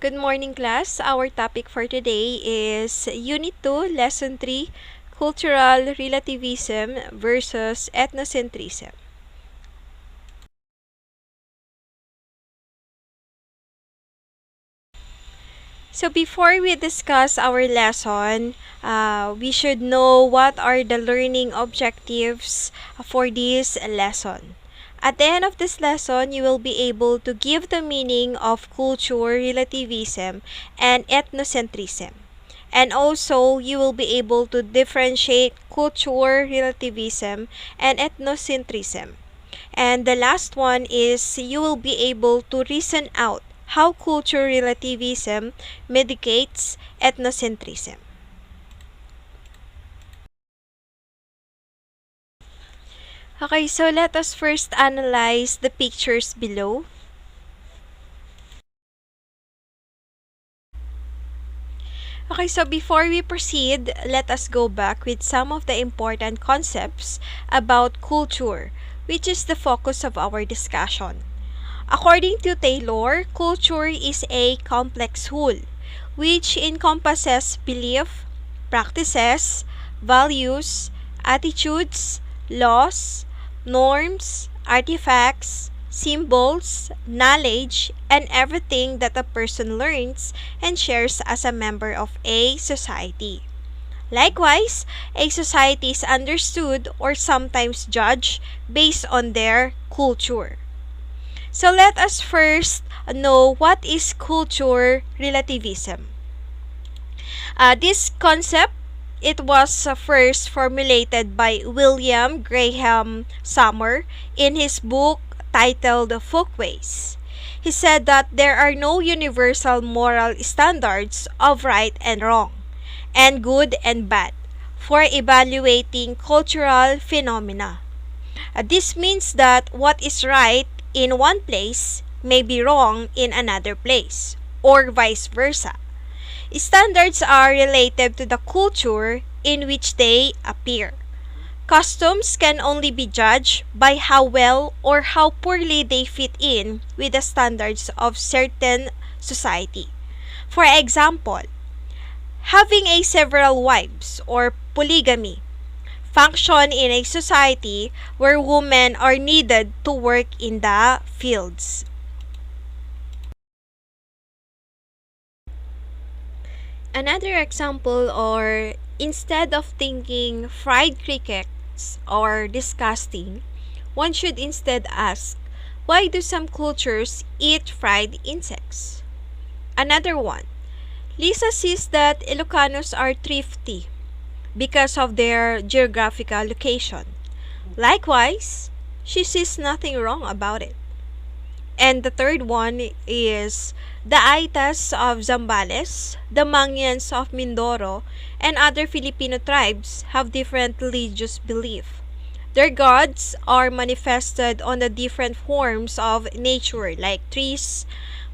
Good morning, class. Our topic for today is Unit 2, Lesson 3, Cultural Relativism versus Ethnocentrism. So before we discuss our lesson, we should know what are the learning objectives for this lesson. At the end of this lesson, you will be able to give the meaning of culture relativism and ethnocentrism. And also, you will be able to differentiate culture relativism and ethnocentrism. And the last one is you will be able to reason out how culture relativism medicates ethnocentrism. Okay, so let us first analyze the pictures below. Okay, so before we proceed, let us go back with some of the important concepts about culture, which is the focus of our discussion. According to Taylor, culture is a complex whole, which encompasses belief, practices, values, attitudes, laws, norms, artifacts, symbols, knowledge, and everything that a person learns and shares as a member of a society. Likewise, a society is understood or sometimes judged based on their culture. So let us first know what is culture relativism. This concept it was first formulated by William Graham Sumner in his book titled Folkways. He said that there are no universal moral standards of right and wrong, and good and bad, for evaluating cultural phenomena. This means that what is right in one place may be wrong in another place, or vice versa. Standards are related to the culture in which they appear. Customs can only be judged by how well or how poorly they fit in with the standards of certain society. For example, having a several wives or polygamy function in a society where women are needed to work in the fields. Another example or instead of thinking fried crickets are disgusting, one should instead ask, why do some cultures eat fried insects? Another one, Lisa sees that Ilocanos are thrifty because of their geographical location. Likewise, she sees nothing wrong about it. And the third one is the Aitas of Zambales, the Mangyans of Mindoro, and other Filipino tribes have different religious belief. Their gods are manifested on the different forms of nature like trees,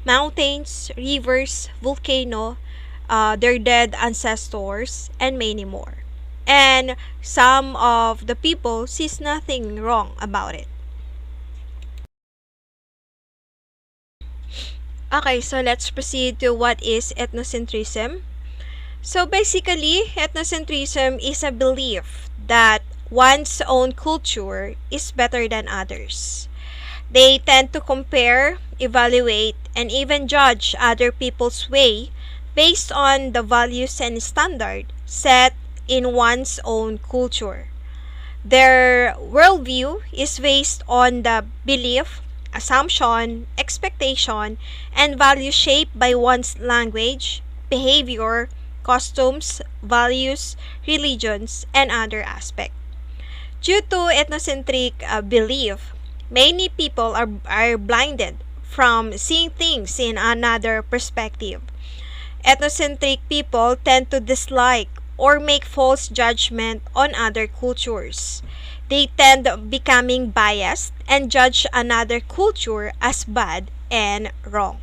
mountains, rivers, volcano, their dead ancestors, and many more. And some of the people sees nothing wrong about it. Okay, so let's proceed to what is ethnocentrism. So basically, ethnocentrism is a belief that one's own culture is better than others. They tend to compare, evaluate, and even judge other people's way based on the values and standard set in one's own culture. Their worldview is based on the belief, assumption, expectation, and value shaped by one's language, behavior, customs, values, religions, and other aspects. Due to ethnocentric belief, many people are blinded from seeing things in another perspective. Ethnocentric people tend to dislike or make false judgment on other cultures. They tend becoming biased and judge another culture as bad and wrong.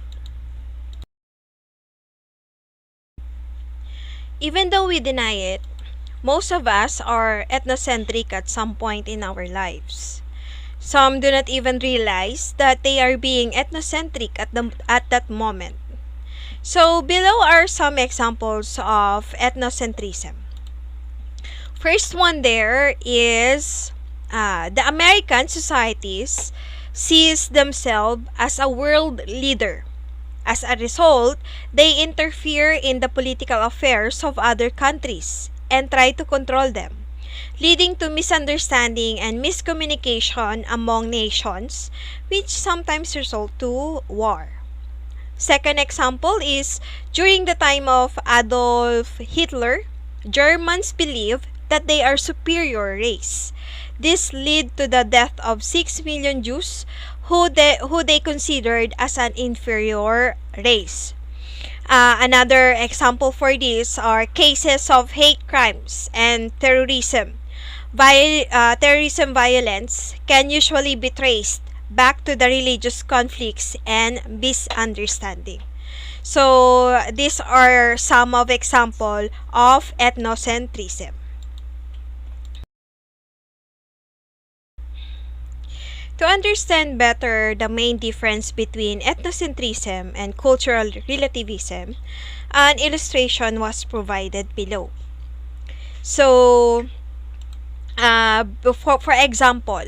Even though we deny it, most of us are ethnocentric at some point in our lives. Some do not even realize that they are being ethnocentric at that moment. So, below are some examples of ethnocentrism. First one there is the American societies sees themselves as a world leader. As a result, they interfere in the political affairs of other countries and try to control them, leading to misunderstanding and miscommunication among nations, which sometimes result to war. Second example is during the time of Adolf Hitler, Germans believed that they are superior race. This led to the death of 6 million Jews who they considered as an inferior race. Another example for this are cases of hate crimes and terrorism. Terrorism violence can usually be traced back to the religious conflicts and misunderstanding. So these are some of example of ethnocentrism. To understand better the main difference between ethnocentrism and cultural relativism, an illustration was provided below. So, for example,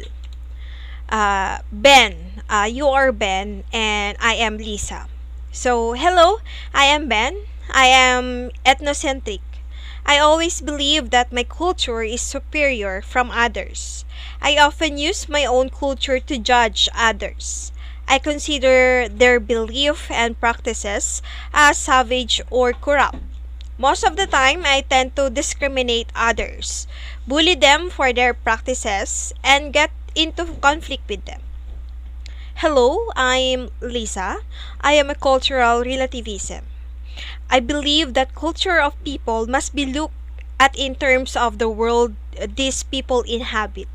Ben, you are Ben and I am Lisa. So, hello, I am Ben. I am ethnocentric. I always believe that my culture is superior from others. I often use my own culture to judge others. I consider their belief and practices as savage or corrupt. Most of the time, I tend to discriminate others, bully them for their practices, and get into conflict with them. Hello, I'm Lisa. I am a cultural relativism. I believe that culture of people must be looked at in terms of the world these people inhabit.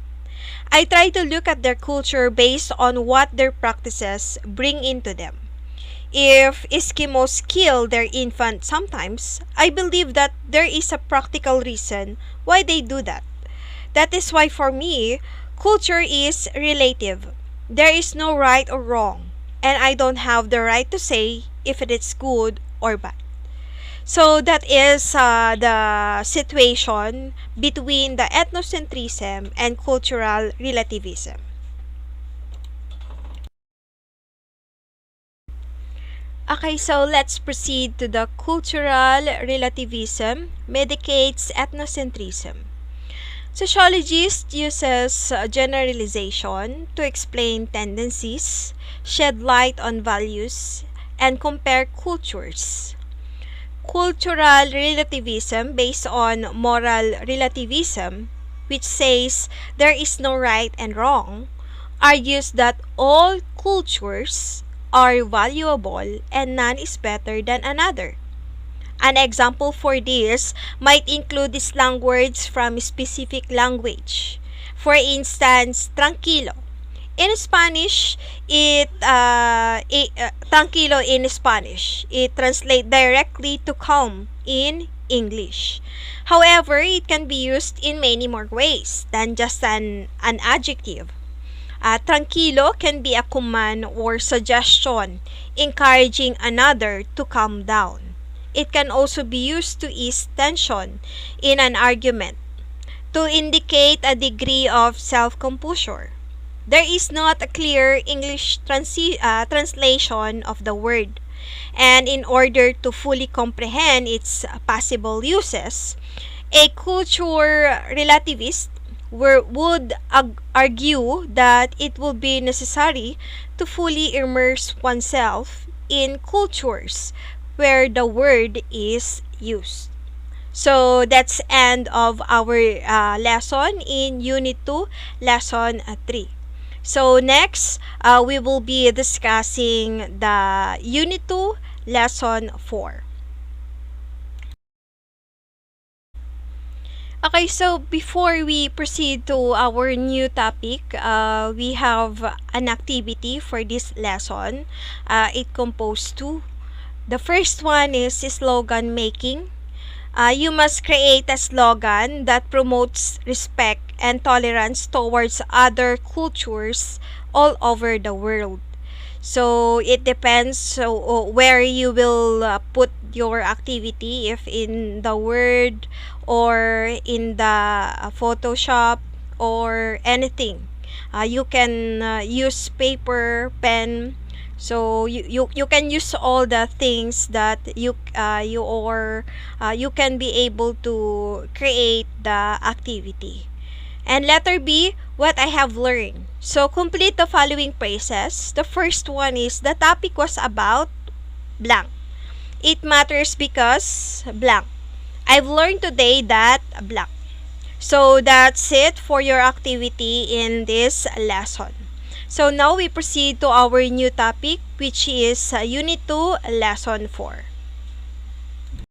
I try to look at their culture based on what their practices bring into them. If Eskimos kill their infant sometimes, I believe that there is a practical reason why they do that. That is why for me, culture is relative. There is no right or wrong, and I don't have the right to say if it is good or bad. So that is the situation between the ethnocentrism and cultural relativism. Okay, so let's proceed to the cultural relativism medicates ethnocentrism. Sociologist uses generalization to explain tendencies, shed light on values, and compare cultures. Cultural relativism based on moral relativism, which says there is no right and wrong, argues that all cultures are valuable and none is better than another. An example for this might include slang words from a specific language. For instance, tranquilo. In Spanish, tranquilo in Spanish. It translates directly to calm in English. However, it can be used in many more ways than just an adjective. Tranquilo can be a command or suggestion encouraging another to calm down. It can also be used to ease tension in an argument, to indicate a degree of self-composure. There is not a clear English translation of the word, and in order to fully comprehend its possible uses, a culture relativist would argue that it would be necessary to fully immerse oneself in cultures where the word is used. So that's end of our lesson in Unit 2, Lesson 3. So next, we will be discussing the Unit 2, Lesson 4. Okay, so before we proceed to our new topic, we have an activity for this lesson. It composed two. The first one is slogan making. You must create a slogan that promotes respect and tolerance towards other cultures all over the world. So it depends where you will put your activity, if in the Word or in the Photoshop or anything. You can use paper, pen. So you can use all the things that you can be able to create the activity. And letter B, what I have learned. So complete the following phrases. The first one is the topic was about blank. It matters because blank. I've learned today that blank. So that's it for your activity in this lesson. So now we proceed to our new topic, which is Unit 2, Lesson 4.